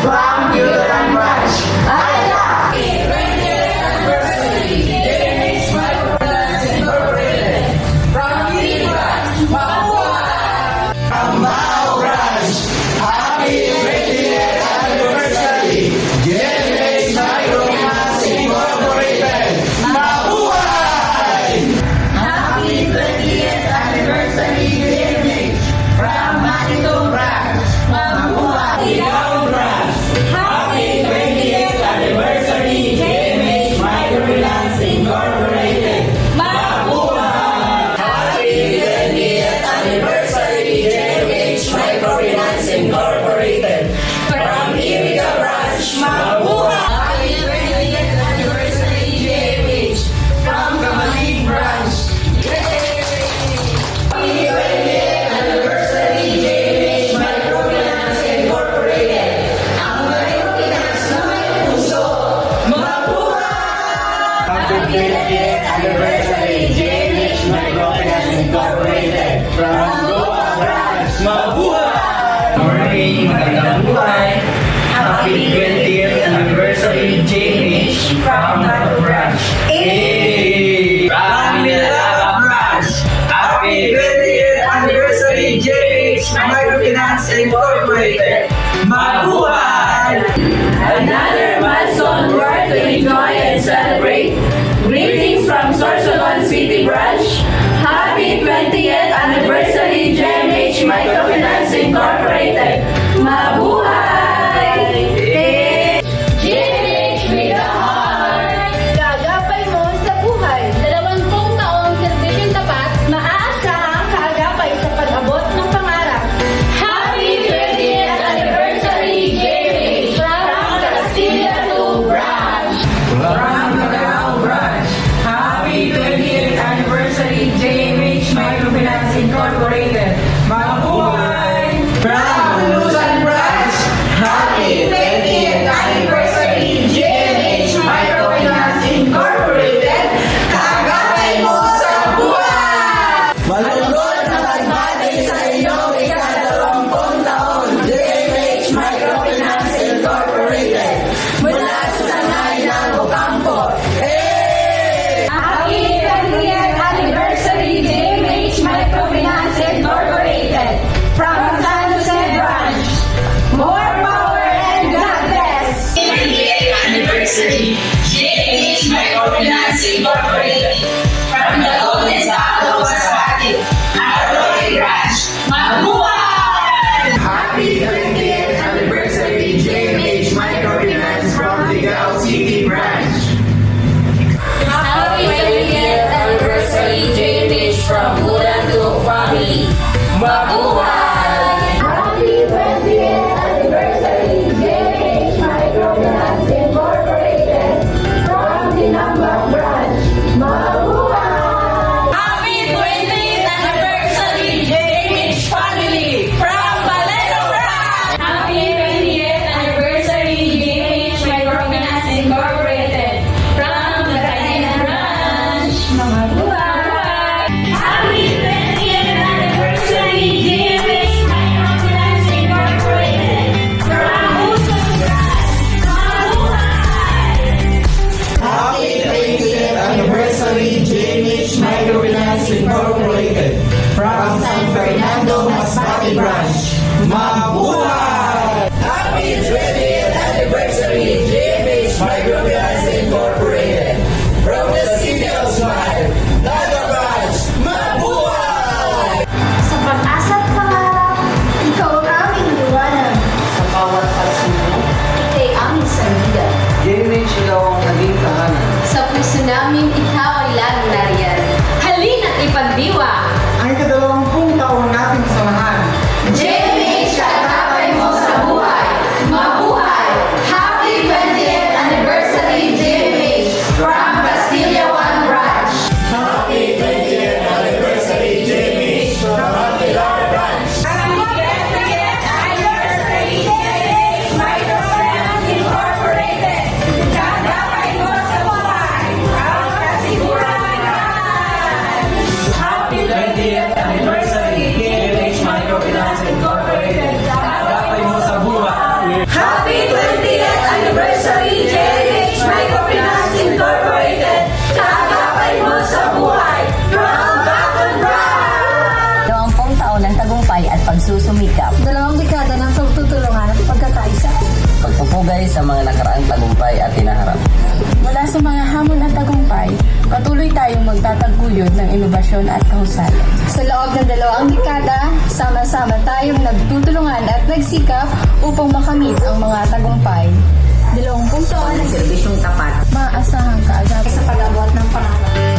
from Uteran Branch. Aya! Ambao Branch, happy 20th anniversary! JMH Microfinance Incorporated, mabuhay! Happy 20th anniversary, JMH from Manito Branch, mabuhay! Iyong Branch, happy 20th anniversary, JMH Microfinance Incorporated, mabuhay! Happy 20th anniversary, JMH Microfinance Incorporated from Iriga Branch, mabuhay! Happy 20th anniversary, JMH from Kamalig Branch. Yay! Happy 20th anniversary, JMH Microfinance Incorporated. Ang microfinance na may puso, mabuhay! Happy 20th anniversary, JMH Microfinance Incorporated from Goa Branch, mabuhay! Morning, magandang buhay. Happy 20th anniversary, JMH from Manito Branch. Hey! From Milaga Branch. Happy 20th anniversary, JMH Microfinance Incorporated. Mabuhay! Another milestone worth to enjoy and celebrate. Greetings from Sorsogon City Branch. Happy 20th anniversary, JMH Microfinance Incorporated. Mabuhay! JMH with a heart. Kaagapay mo sa buhay. 20 taong serbisyong tapat, maaasahang kaagapay sa pag-abot ng pangarap. Happy 20th anniversary, JMH from Castilla 2 Branch. From Cagayaw Branch. Happy 20th anniversary, JMH Microfinance Incorporated. Mabuhay! From Luzon Branch, happy 20th anniversary, JMH Microfinance Incorporated. Kaagapay mo sa buhay! Malulod na magbati sa inyong ika-20 taon, JMH Microfinance Incorporated. Mula sa sangay ng Ocampo. Hey! Happy 20th anniversary, JMH Microfinance Incorporated. From San Jose Branch. More power and God bless. 20th anniversary, JMH Microfinance Incorporated. From the Golden Stado Masbate, Arroy Branch. Mabuhay! Happy 20th anniversary, JMH Microfinance from Ligao City Branch. Happy 20th anniversary, JMH from Burando family. Mabuhay! Happy 20th anniversary, JMH Microfinance Incorporated. From Dinambang Branch. Mabuhay! Happy 20th anniversary, JMH family from Baleno Branch. Happy 20th anniversary, JMH Microfinance Incorporated from Lagayena Branch. Mabuhay! Happy 20th anniversary, JMH Microfinance Incorporated from Uson Branch. Mabuhay! Happy 20th anniversary, JMH Microfinance Incorporated from San Fernando Masbate Branch. Mabuhay! Happy 20th anniversary, JMH Microfinance Incorporated from the City of Smile, Naga Branch. Mabuhay! Sa pag-asa at pangarap, ikaw ang aming liwanag. Sa bawat pagsubok, Ika'y aming salida. JMH ikaw ang naging tahanan. Sa puso namin, ikaw ay laging nariyan. Halina't ipagdiwa. Ang ika-20 taon nating samahan. JMH, kaagapay mo sa buhay. Mabuhay! Happy 20th anniversary, JMH from Castilla 1 Branch. Happy 20th anniversary, JMH from Pilar Branch. Happy 20th anniversary, JMH Microfinance Incorporated. Kagapay mo sa buhay. From pagpupugay sa mga nakaraang tagumpay at hinaharap. Mula sa mga hamon at tagumpay, patuloy tayong magtataguyod ng inobasyon at kahusayan. Sa loob ng 2 dekada, sama-sama tayong nagtutulungan at nagsikap upang makamit ang mga tagumpay. 20 taon ng serbisyong tapat Maasahang kaagap sa pag-abot ng pangarap.